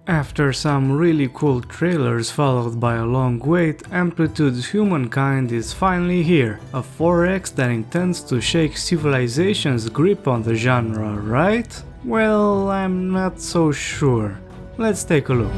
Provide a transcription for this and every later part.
After some really cool trailers followed by a long wait, Amplitude's Humankind is finally here, a 4X that intends to shake Civilization's grip on the genre, right? Well, I'm not so sure. Let's take a look.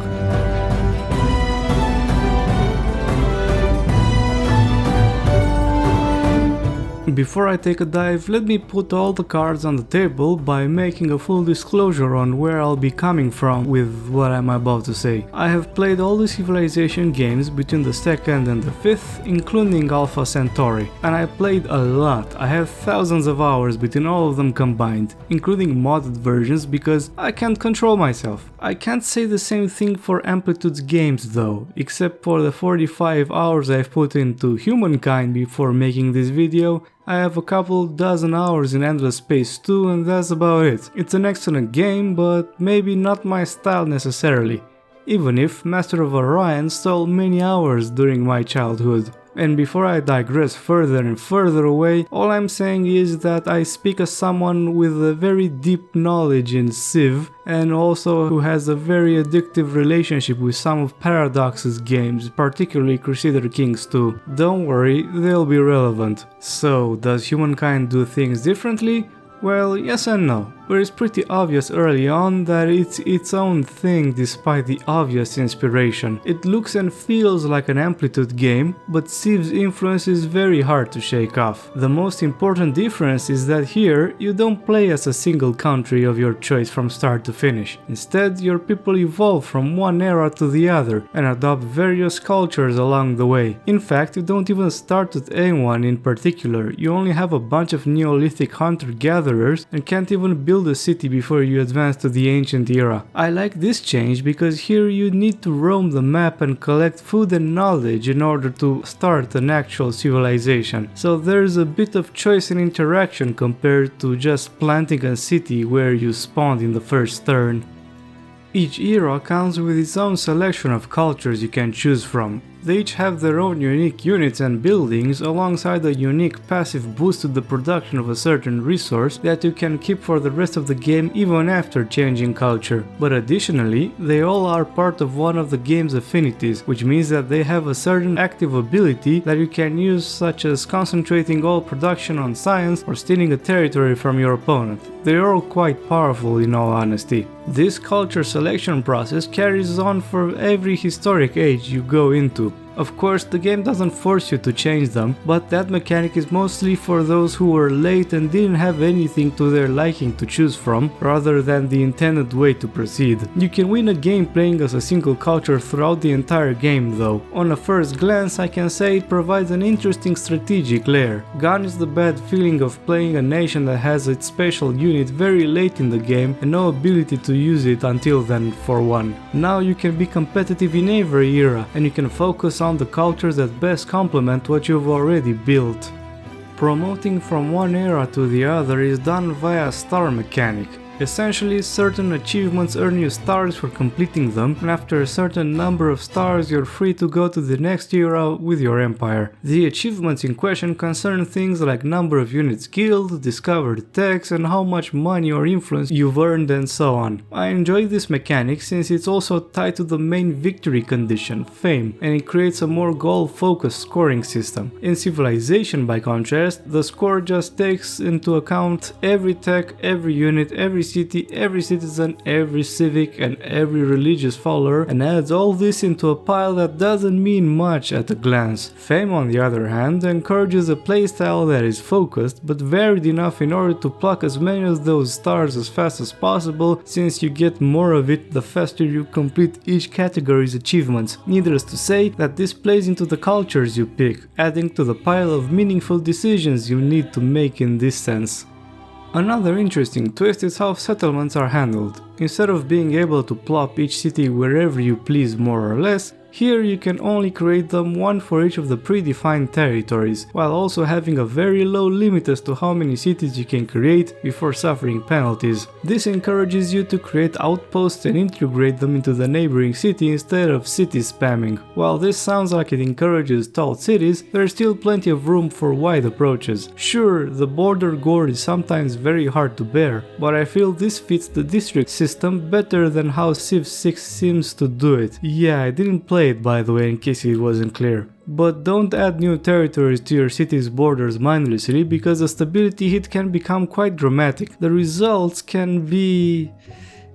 Before I take a dive, let me put all the cards on the table by making a full disclosure on where I'll be coming from with what I'm about to say. I have played all the Civilization games between the 2nd and the 5th, including Alpha Centauri, and I played a lot. I have thousands of hours between all of them combined, including modded versions because I can't control myself. I can't say the same thing for Amplitude's games though, except for the 45 hours I've put into Humankind before making this video. I have a couple dozen hours in Endless Space 2 and that's about it. It's an excellent game, but maybe not my style necessarily, even if Master of Orion stole many hours during my childhood. And before I digress further and further away, all I'm saying is that I speak as someone with a very deep knowledge in Civ, and also who has a very addictive relationship with some of Paradox's games, particularly Crusader Kings 2. Don't worry, they'll be relevant. So, does Humankind do things differently? Well, yes and no, but it's pretty obvious early on that it's its own thing despite the obvious inspiration. It looks and feels like an Amplitude game, but Civ's influence is very hard to shake off. The most important difference is that here you don't play as a single country of your choice from start to finish. Instead, your people evolve from one era to the other and adopt various cultures along the way. In fact, you don't even start with anyone in particular, you only have a bunch of Neolithic hunter-gatherers and can't even build a city before you advance to the ancient era. I like this change because here you need to roam the map and collect food and knowledge in order to start an actual civilization. So there's a bit of choice and interaction compared to just planting a city where you spawned in the first turn. Each era comes with its own selection of cultures you can choose from. They each have their own unique units and buildings alongside a unique passive boost to the production of a certain resource that you can keep for the rest of the game even after changing culture. But additionally, they all are part of one of the game's affinities, which means that they have a certain active ability that you can use, such as concentrating all production on science or stealing a territory from your opponent. They are all quite powerful in all honesty. This culture selection process carries on for every historic age you go into. Of course, the game doesn't force you to change them, but that mechanic is mostly for those who were late and didn't have anything to their liking to choose from, rather than the intended way to proceed. You can win a game playing as a single culture throughout the entire game though. On a first glance, I can say it provides an interesting strategic layer. Gone is the bad feeling of playing a nation that has its special unit very late in the game and no ability to use it until then for one. Now you can be competitive in every era, and you can focus on the cultures that best complement what you've already built. Promoting from one era to the other is done via a star mechanic. Essentially, certain achievements earn you stars for completing them, and after a certain number of stars you're free to go to the next era with your empire. The achievements in question concern things like number of units killed, discovered techs, and how much money or influence you've earned and so on. I enjoy this mechanic since it's also tied to the main victory condition, fame, and it creates a more goal-focused scoring system. In Civilization, by contrast, the score just takes into account every tech, every unit, every city, every citizen, every civic, and every religious follower, and adds all this into a pile that doesn't mean much at a glance. Fame, on the other hand, encourages a playstyle that is focused but varied enough in order to pluck as many of those stars as fast as possible, since you get more of it the faster you complete each category's achievements. Needless to say that this plays into the cultures you pick, adding to the pile of meaningful decisions you need to make in this sense. Another interesting twist is how settlements are handled. Instead of being able to plop each city wherever you please more or less, Here you can only create them one for each of the predefined territories, while also having a very low limit as to how many cities you can create before suffering penalties. This encourages you to create outposts and integrate them into the neighboring city instead of city spamming. While this sounds like it encourages tall cities, there's still plenty of room for wide approaches. Sure, the border gore is sometimes very hard to bear, but I feel this fits the district system better than how Civ 6 seems to do it. Yeah, I didn't play it by the way, in case it wasn't clear. But don't add new territories to your city's borders mindlessly, because the stability hit can become quite dramatic. The results can be...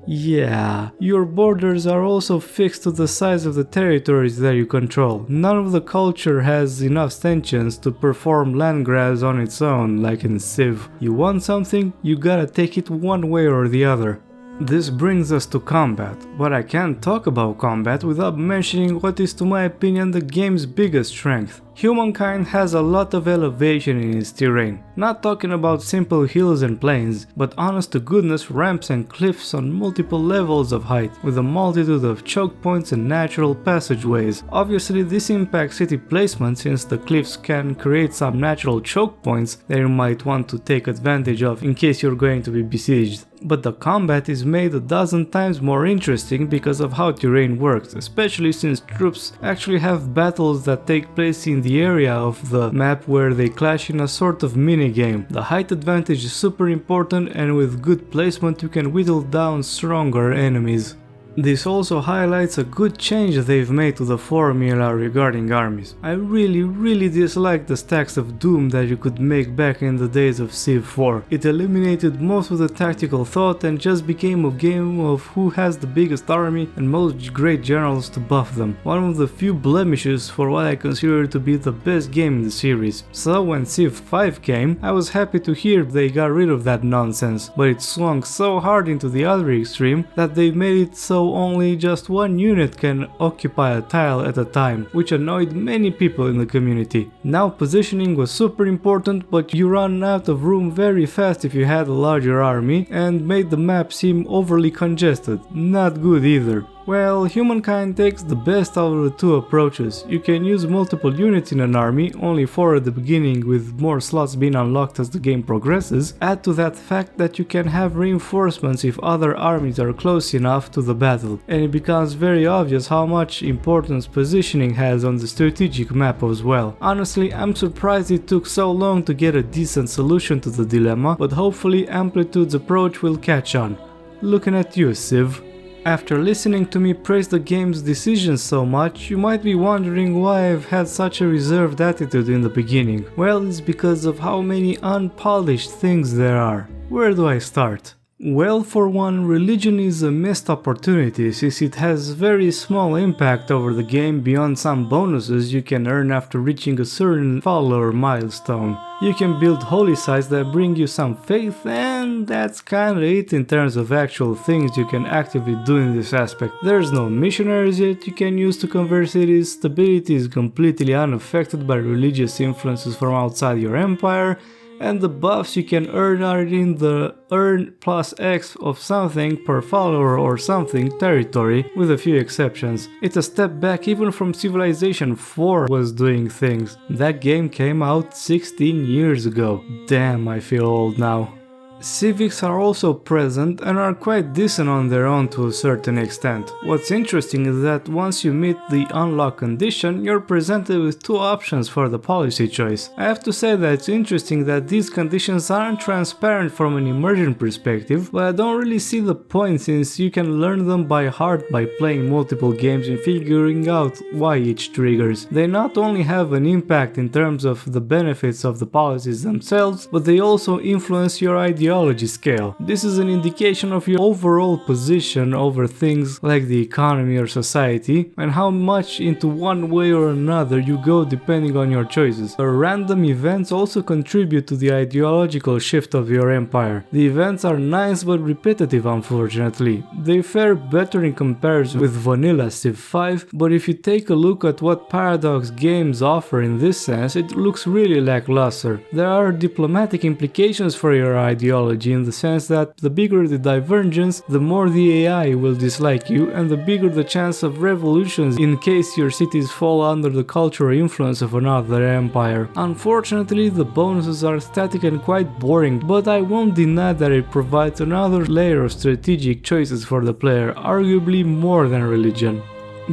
yeah, your borders are also fixed to the size of the territories that you control. None of the culture has enough sentience to perform land grabs on its own, like in Civ. You want something, you gotta take it one way or the other. This brings us to combat, but I can't talk about combat without mentioning what is to my opinion the game's biggest strength. Humankind has a lot of elevation in its terrain, not talking about simple hills and plains, but honest to goodness ramps and cliffs on multiple levels of height, with a multitude of choke points and natural passageways. Obviously this impacts city placement, since the cliffs can create some natural choke points that you might want to take advantage of in case you're going to be besieged. But the combat is made a dozen times more interesting because of how terrain works, especially since troops actually have battles that take place in the area of the map where they clash in a sort of minigame. The height advantage is super important, and with good placement you can whittle down stronger enemies. This also highlights a good change they've made to the formula regarding armies. I really dislike the stacks of doom that you could make back in the days of Civ 4. It eliminated most of the tactical thought and just became a game of who has the biggest army and most great generals to buff them. One of the few blemishes for what I consider to be the best game in the series. So when Civ 5 came, I was happy to hear they got rid of that nonsense, but it swung so hard into the other extreme that they made it so only just one unit can occupy a tile at a time, which annoyed many people in the community. Now positioning was super important, but you run out of room very fast if you had a larger army, and made the map seem overly congested. Not good either. Well, Humankind takes the best out of the two approaches. You can use multiple units in an army, only 4 at the beginning, with more slots being unlocked as the game progresses. Add to that fact that you can have reinforcements if other armies are close enough to the battle, and it becomes very obvious how much importance positioning has on the strategic map as well. Honestly, I'm surprised it took so long to get a decent solution to the dilemma, but hopefully Amplitude's approach will catch on. Looking at you, Civ. After listening to me praise the game's decisions so much, you might be wondering why I've had such a reserved attitude in the beginning. Well, it's because of how many unpolished things there are. Where do I start? Well, for one, religion is a missed opportunity, since it has very small impact over the game beyond some bonuses you can earn after reaching a certain follower milestone. You can build holy sites that bring you some faith, and that's kinda it in terms of actual things you can actively do in this aspect. There's no missionaries yet you can use to convert cities, stability is completely unaffected by religious influences from outside your empire, and the buffs you can earn are in the earn plus X of something per follower or something territory, with a few exceptions. It's a step back even from Civilization 4 was doing things. That game came out 16 years ago. Damn, I feel old now. Civics are also present and are quite decent on their own to a certain extent. What's interesting is that once you meet the unlock condition, you're presented with 2 options for the policy choice. I have to say that it's interesting that these conditions aren't transparent from an immersion perspective, but I don't really see the point, since you can learn them by heart by playing multiple games and figuring out why each triggers. They not only have an impact in terms of the benefits of the policies themselves, but they also influence your ideology scale. This is an indication of your overall position over things like the economy or society, and how much into one way or another you go depending on your choices. Random events also contribute to the ideological shift of your empire. The events are nice but repetitive, unfortunately. They fare better in comparison with vanilla Civ 5, but if you take a look at what Paradox games offer in this sense, it looks really lackluster. There are diplomatic implications for your ideology psychology, in the sense that the bigger the divergence, the more the AI will dislike you, and the bigger the chance of revolutions in case your cities fall under the cultural influence of another empire. Unfortunately, the bonuses are static and quite boring, but I won't deny that it provides another layer of strategic choices for the player, arguably more than Religion.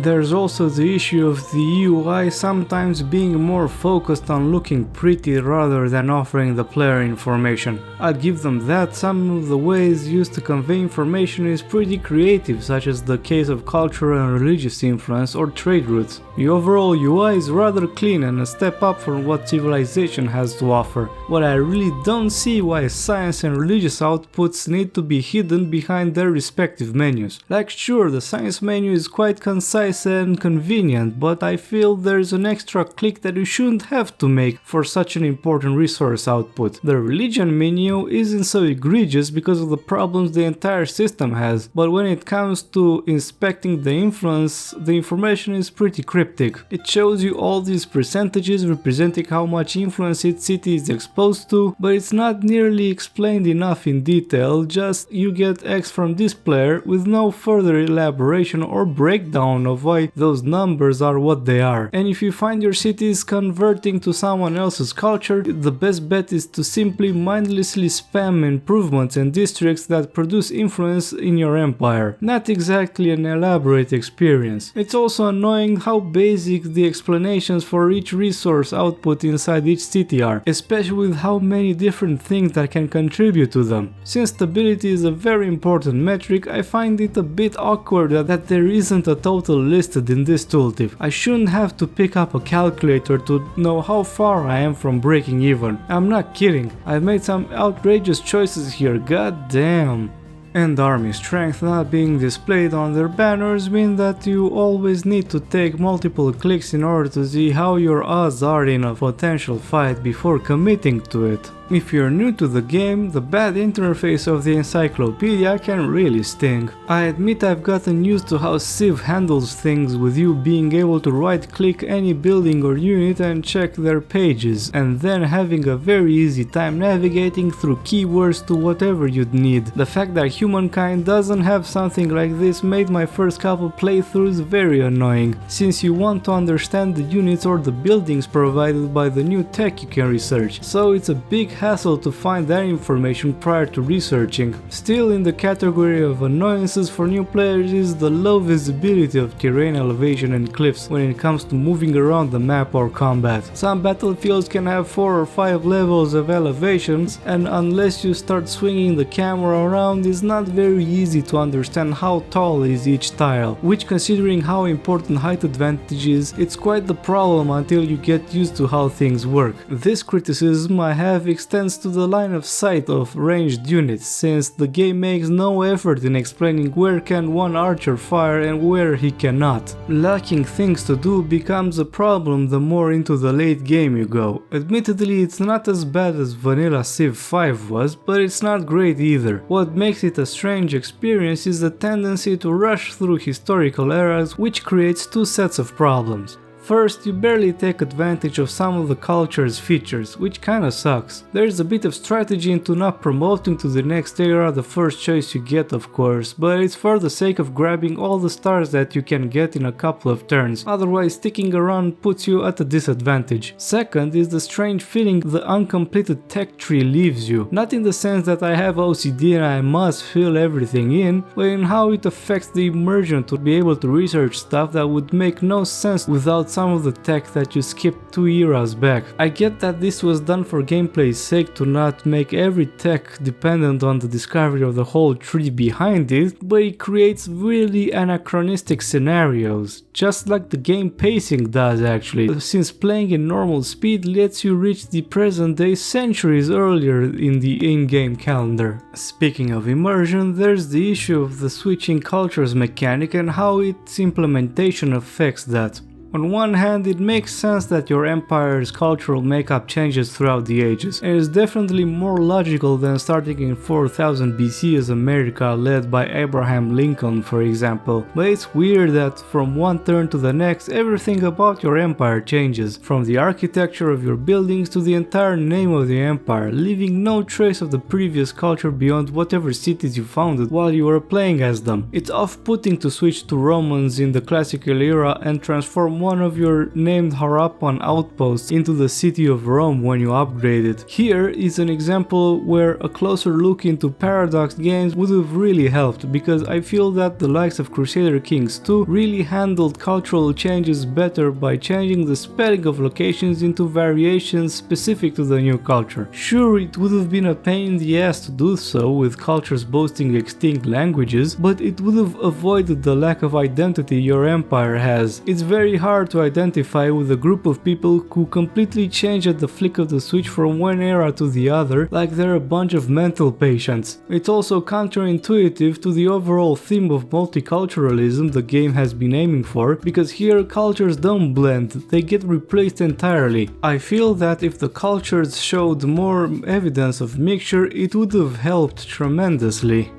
There's also the issue of the UI sometimes being more focused on looking pretty rather than offering the player information. I'll give them that. Some of the ways used to convey information is pretty creative, such as the case of cultural and religious influence or trade routes. The overall UI is rather clean and a step up from what Civilization has to offer, but I really don't see why science and religious outputs need to be hidden behind their respective menus. Like, sure, the science menu is quite concise and convenient, but I feel there's an extra click that you shouldn't have to make for such an important resource output. The religion menu isn't so egregious because of the problems the entire system has, but when it comes to inspecting the influence, the information is pretty cryptic. It shows you all these percentages representing how much influence each city is exposed to, but it's not nearly explained enough in detail, just you get X from this player with no further elaboration or breakdown of why those numbers are what they are. And if you find your cities converting to someone else's culture, the best bet is to simply mindlessly spam improvements and districts that produce influence in your empire. Not exactly an elaborate experience. It's also annoying how basic the explanations for each resource output inside each city are, especially with how many different things that can contribute to them. Since stability is a very important metric, I find it a bit awkward that there isn't a total listed in this tooltip. I shouldn't have to pick up a calculator to know how far I am from breaking even. I'm not kidding, I've made some outrageous choices here, god damn. And army strength not being displayed on their banners mean that you always need to take multiple clicks in order to see how your odds are in a potential fight before committing to it. If you're new to the game, the bad interface of the encyclopedia can really sting. I admit I've gotten used to how Civ handles things, with you being able to right-click any building or unit and check their pages, and then having a very easy time navigating through keywords to whatever you'd need. The fact that Humankind doesn't have something like this made my first couple playthroughs very annoying, since you want to understand the units or the buildings provided by the new tech you can research, so it's a big hassle to find that information prior to researching. Still, in the category of annoyances for new players is the low visibility of terrain, elevation and cliffs when it comes to moving around the map or combat. Some battlefields can have 4 or 5 levels of elevations, and unless you start swinging the camera around, it's not very easy to understand how tall is each tile, which, considering how important height advantage is, it's quite the problem until you get used to how things work. This criticism I have extends to the line of sight of ranged units, since the game makes no effort in explaining where can one archer fire and where he cannot. Lacking things to do becomes a problem the more into the late game you go. Admittedly, it's not as bad as vanilla Civ 5 was, but it's not great either. What makes it a strange experience is the tendency to rush through historical eras, which creates 2 sets of problems. First, you barely take advantage of some of the culture's features, which kinda sucks. There's a bit of strategy into not promoting to the next era the first choice you get, of course, but it's for the sake of grabbing all the stars that you can get in a couple of turns, otherwise sticking around puts you at a disadvantage. Second is the strange feeling the uncompleted tech tree leaves you, not in the sense that I have OCD and I must fill everything in, but in how it affects the immersion to be able to research stuff that would make no sense without some of the tech that you skipped 2 eras back. I get that this was done for gameplay's sake to not make every tech dependent on the discovery of the whole tree behind it, but it creates really anachronistic scenarios, just like the game pacing does actually, since playing in normal speed lets you reach the present day centuries earlier in the in-game calendar. Speaking of immersion, there's the issue of the switching cultures mechanic and how its implementation affects that. On one hand, it makes sense that your empire's cultural makeup changes throughout the ages, and is definitely more logical than starting in 4000 BC as America led by Abraham Lincoln, for example. But it's weird that from one turn to the next, everything about your empire changes, from the architecture of your buildings to the entire name of the empire, leaving no trace of the previous culture beyond whatever cities you founded while you were playing as them. It's off-putting to switch to Romans in the classical era and transform one of your named Harappan outposts into the city of Rome when you upgrade it. Here is an example where a closer look into Paradox games would have really helped, because I feel that the likes of Crusader Kings 2 really handled cultural changes better by changing the spelling of locations into variations specific to the new culture. Sure, it would have been a pain in the ass to do so with cultures boasting extinct languages, but it would have avoided the lack of identity your empire has. It's very hard to identify with a group of people who completely change at the flick of the switch from one era to the other, like they're a bunch of mental patients. It's also counterintuitive to the overall theme of multiculturalism the game has been aiming for, because here cultures don't blend, they get replaced entirely. I feel that if the cultures showed more evidence of mixture, it would have helped tremendously.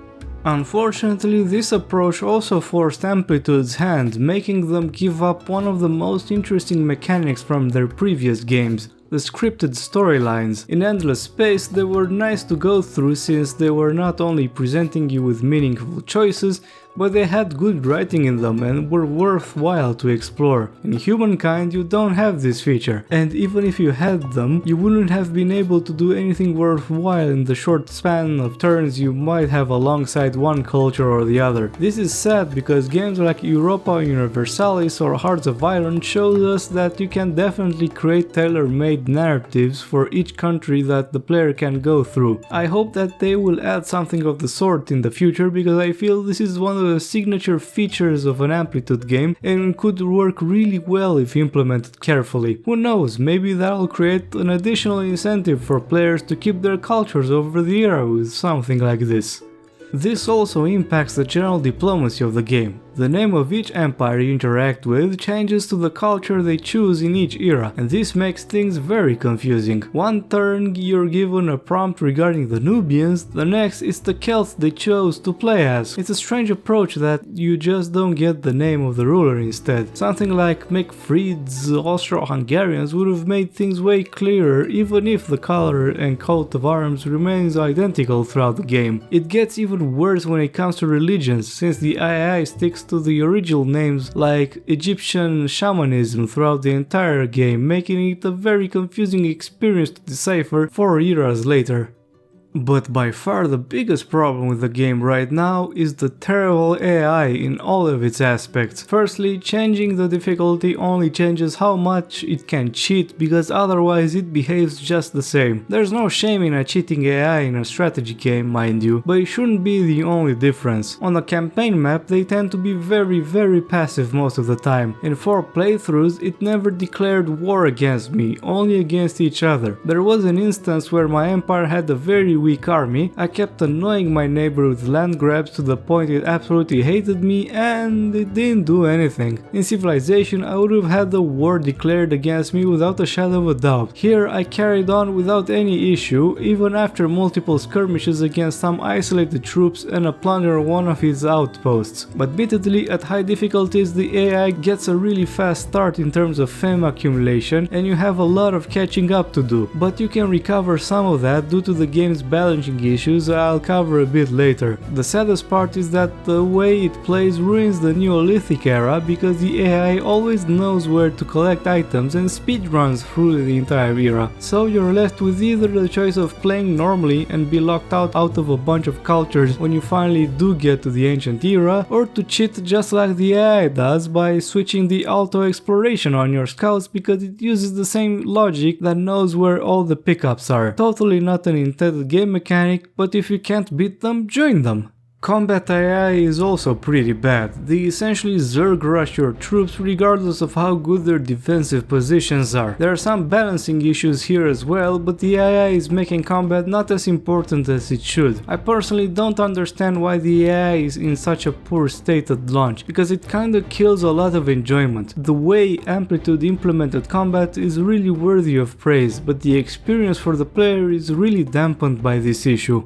Unfortunately, this approach also forced Amplitude's hand, making them give up one of the most interesting mechanics from their previous games: the scripted storylines. In Endless Space, they were nice to go through since they were not only presenting you with meaningful choices, but they had good writing in them and were worthwhile to explore. In Humankind, you don't have this feature, and even if you had them, you wouldn't have been able to do anything worthwhile in the short span of turns you might have alongside one culture or the other. This is sad because games like Europa Universalis or Hearts of Iron showed us that you can definitely create tailor-made narratives for each country that the player can go through. I hope that they will add something of the sort in the future, because I feel this is one of the signature features of an Amplitude game and could work really well if implemented carefully. Who knows, maybe that'll create an additional incentive for players to keep their cultures over the era with something like this. This also impacts the general diplomacy of the game. The name of each empire you interact with changes to the culture they choose in each era, and this makes things very confusing. One turn you're given a prompt regarding the Nubians, the next is the Celts they chose to play as. It's a strange approach that you just don't get the name of the ruler instead. Something like McFreed's Austro-Hungarians would have made things way clearer, even if the color and coat of arms remains identical throughout the game. It gets even worse when it comes to religions, since the AI sticks to the original names like Egyptian shamanism throughout the entire game, making it a very confusing experience to decipher 4 eras later. But by far the biggest problem with the game right now is the terrible AI in all of its aspects. Firstly, changing the difficulty only changes how much it can cheat, because otherwise it behaves just the same. There's no shame in a cheating AI in a strategy game, mind you, but it shouldn't be the only difference. On the campaign map they tend to be very passive most of the time. In 4 playthroughs it never declared war against me, only against each other. There was an instance where my empire had a very weak army, I kept annoying my neighbor with land grabs to the point it absolutely hated me, and it didn't do anything. In Civilization I would have had the war declared against me without a shadow of a doubt. Here I carried on without any issue, even after multiple skirmishes against some isolated troops and a plunder one of his outposts. But admittedly, at high difficulties the AI gets a really fast start in terms of fame accumulation, and you have a lot of catching up to do, but you can recover some of that due to the game's balancing issues I'll cover a bit later. The saddest part is that the way it plays ruins the Neolithic era, because the AI always knows where to collect items and speedruns through the entire era. So you're left with either the choice of playing normally and be locked out of a bunch of cultures when you finally do get to the ancient era, or to cheat just like the AI does by switching the auto exploration on your scouts, because it uses the same logic that knows where all the pickups are. Totally not an intended game mechanic, but if you can't beat them, join them. Combat AI is also pretty bad. They essentially zerg rush your troops regardless of how good their defensive positions are. There are some balancing issues here as well, but the AI is making combat not as important as it should. I personally don't understand why the AI is in such a poor state at launch, because it kinda kills a lot of enjoyment. The way Amplitude implemented combat is really worthy of praise, but the experience for the player is really dampened by this issue.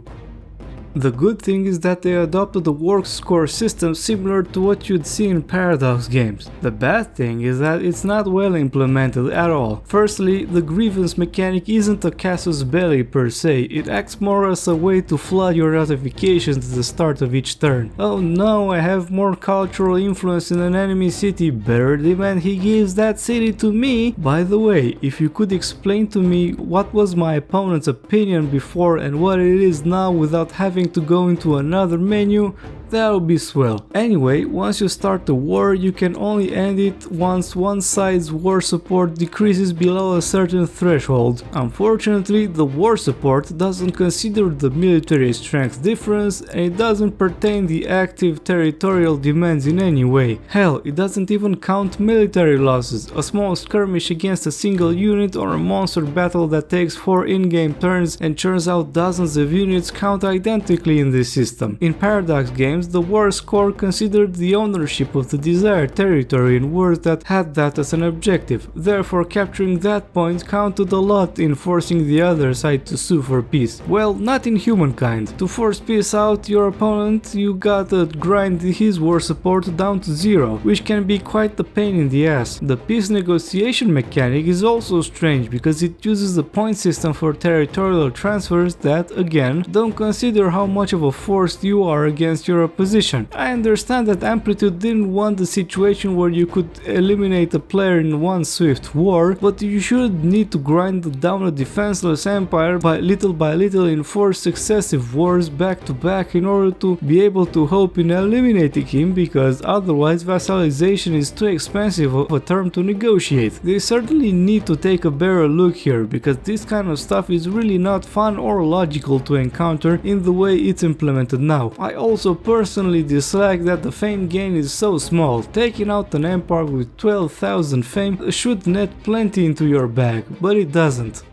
The good thing is that they adopted a work score system similar to what you'd see in Paradox games. The bad thing is that it's not well implemented at all. Firstly, the grievance mechanic isn't a casus belli per se, it acts more as a way to flood your notifications at the start of each turn. Oh no, I have more cultural influence in an enemy city, better demand he gives that city to me. By the way, if you could explain to me what was my opponent's opinion before and what it is now without having to go into another menu, that would be swell. Anyway, once you start the war, you can only end it once one side's war support decreases below a certain threshold. Unfortunately, the war support doesn't consider the military strength difference, and it doesn't pertain the active territorial demands in any way. Hell, it doesn't even count military losses. A small skirmish against a single unit or a monster battle that takes 4 in-game turns and churns out dozens of units count identically in this system. In Paradox games, the war score considered the ownership of the desired territory in wars that had that as an objective, therefore capturing that point counted a lot in forcing the other side to sue for peace. Well, not in Humankind. To force peace out your opponent, you gotta grind his war support down to 0, which can be quite the pain in the ass. The peace negotiation mechanic is also strange because it uses a point system for territorial transfers that, again, don't consider how much of a force you are against your opposition. I understand that Amplitude didn't want the situation where you could eliminate a player in one swift war, but you shouldn't need to grind down a defenseless empire by little in 4 successive wars back to back in order to be able to hope in eliminating him, because otherwise vassalization is too expensive of a term to negotiate. They certainly need to take a better look here, because this kind of stuff is really not fun or logical to encounter in the way it's implemented now. I also personally dislike that the fame gain is so small. Taking out an empire with 12,000 fame should net plenty into your bag, but it doesn't.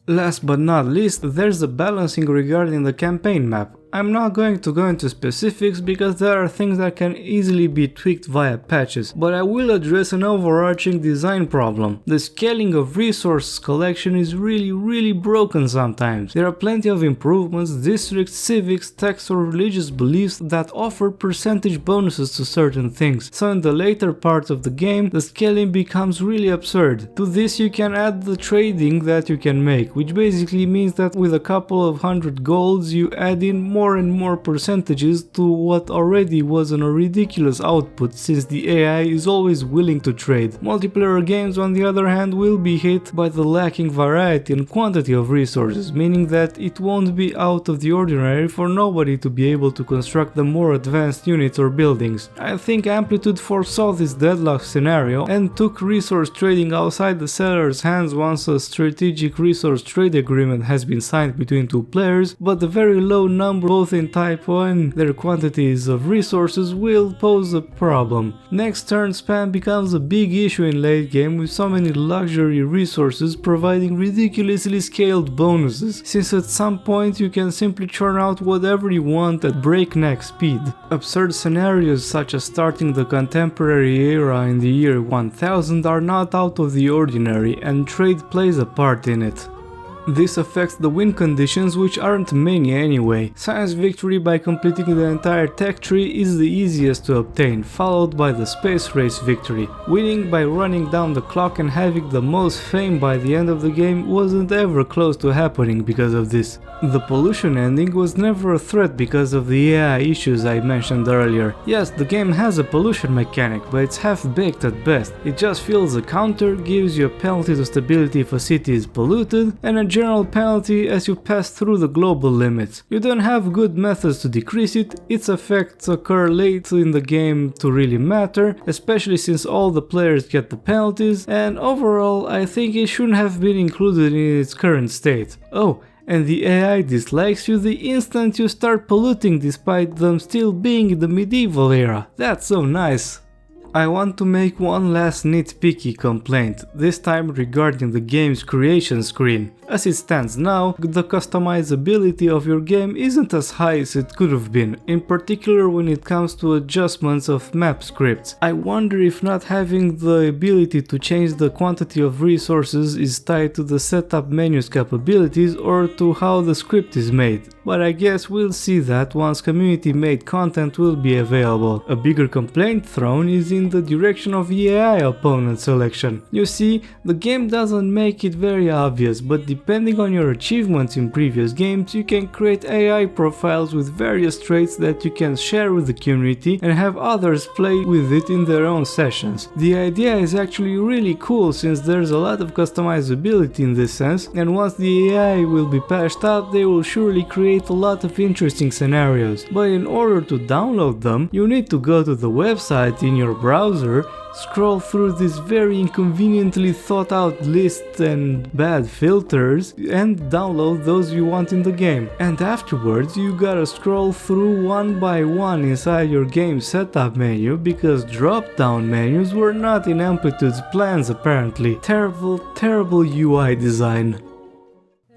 Last but not least, there's a balancing regarding the campaign map. I'm not going to go into specifics because there are things that can easily be tweaked via patches, but I will address an overarching design problem. The scaling of resources collection is really broken sometimes. There are plenty of improvements, districts, civics, texts or religious beliefs that offer percentage bonuses to certain things, so in the later parts of the game the scaling becomes really absurd. To this you can add the trading that you can make, which basically means that with a couple of 100 golds you add in more and more percentages to what already wasn't a ridiculous output, since the AI is always willing to trade. Multiplayer games on the other hand will be hit by the lacking variety and quantity of resources, meaning that it won't be out of the ordinary for nobody to be able to construct the more advanced units or buildings. I think Amplitude foresaw this deadlock scenario and took resource trading outside the seller's hands once a strategic resource trade agreement has been signed between two players, but the very low number both in typo and their quantities of resources will pose a problem. Next turn spam becomes a big issue in late game, with so many luxury resources providing ridiculously scaled bonuses, since at some point you can simply churn out whatever you want at breakneck speed. Absurd scenarios such as starting the contemporary era in the year 1000 are not out of the ordinary, and trade plays a part in it. This affects the win conditions, which aren't many anyway. Science victory by completing the entire tech tree is the easiest to obtain, followed by the space race victory. Winning by running down the clock and having the most fame by the end of the game wasn't ever close to happening because of this. The pollution ending was never a threat because of the AI issues I mentioned earlier. Yes, the game has a pollution mechanic, but it's half-baked at best. It just fills a counter, gives you a penalty to stability if a city is polluted, and a general penalty as you pass through the global limits. You don't have good methods to decrease it, its effects occur late in the game to really matter, especially since all the players get the penalties, and overall I think it shouldn't have been included in its current state. Oh, and the AI dislikes you the instant you start polluting despite them still being in the medieval era. That's so nice. I want to make one last nitpicky complaint, this time regarding the game's creation screen. As it stands now, the customizability of your game isn't as high as it could have been, in particular when it comes to adjustments of map scripts. I wonder if not having the ability to change the quantity of resources is tied to the setup menu's capabilities or to how the script is made. But I guess we'll see that once community-made content will be available. A bigger complaint thrown is in the direction of AI opponent selection. You see, the game doesn't make it very obvious, but depending on your achievements in previous games, you can create AI profiles with various traits that you can share with the community and have others play with it in their own sessions. The idea is actually really cool since there's a lot of customizability in this sense, and once the AI will be patched up, they will surely create a lot of interesting scenarios. But in order to download them, you need to go to the website in your browser, scroll through this very inconveniently thought out list and bad filters and download those you want in the game. And afterwards you gotta scroll through one by one inside your game setup menu because drop down menus were not in Amplitude's plans apparently. Terrible UI design.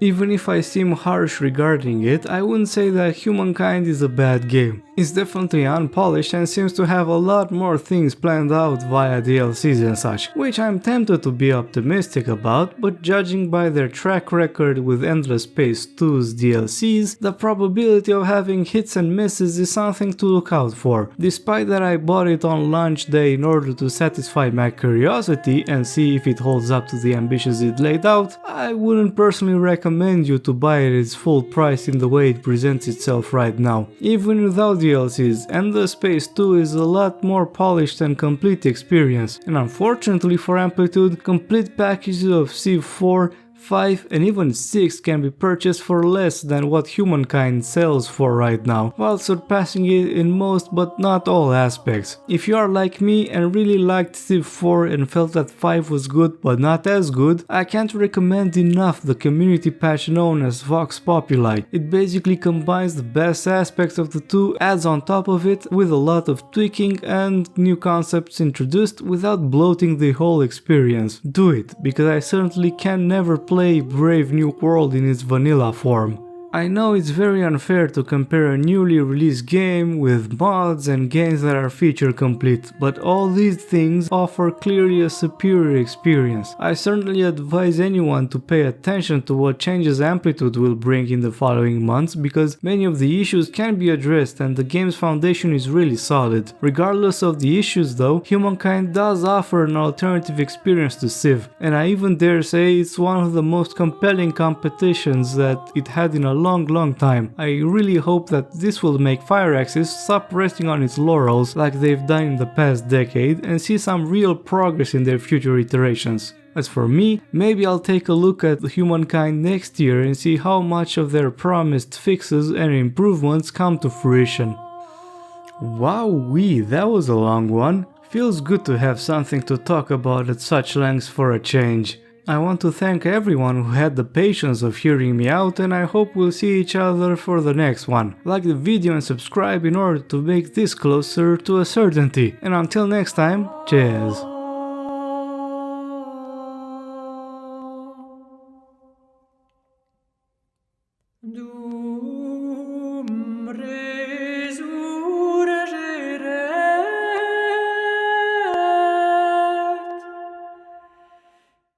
Even if I seem harsh regarding it, I wouldn't say that Humankind is a bad game. It's definitely unpolished and seems to have a lot more things planned out via DLCs and such, which I'm tempted to be optimistic about, but judging by their track record with Endless Space 2's DLCs, the probability of having hits and misses is something to look out for. Despite that I bought it on launch day in order to satisfy my curiosity and see if it holds up to the ambitions it laid out, I wouldn't personally recommend you to buy it its full price in the way it presents itself right now. Even without DLCs, Endless Space 2 is a lot more polished and complete experience, and unfortunately for Amplitude, complete packages of Civ 4, 5 and even 6 can be purchased for less than what Humankind sells for right now, while surpassing it in most but not all aspects. If you are like me and really liked Civ 4 and felt that 5 was good but not as good, I can't recommend enough the community patch known as Vox Populi. It basically combines the best aspects of the two, adds on top of it with a lot of tweaking and new concepts introduced without bloating the whole experience. Do it, because I certainly can never play Brave New World in its vanilla form. I know it's very unfair to compare a newly released game with mods and games that are feature complete, but all these things offer clearly a superior experience. I certainly advise anyone to pay attention to what changes Amplitude will bring in the following months, because many of the issues can be addressed and the game's foundation is really solid. Regardless of the issues though, Humankind does offer an alternative experience to Civ, and I even dare say it's one of the most compelling competitions that it had in a long time. I really hope that this will make Firaxis stop resting on its laurels like they've done in the past decade and see some real progress in their future iterations. As for me, maybe I'll take a look at Humankind next year and see how much of their promised fixes and improvements come to fruition. Wowee, that was a long one. Feels good to have something to talk about at such lengths for a change. I want to thank everyone who had the patience of hearing me out, and I hope we'll see each other for the next one. Like the video and subscribe in order to make this closer to a certainty. And until next time, cheers! Do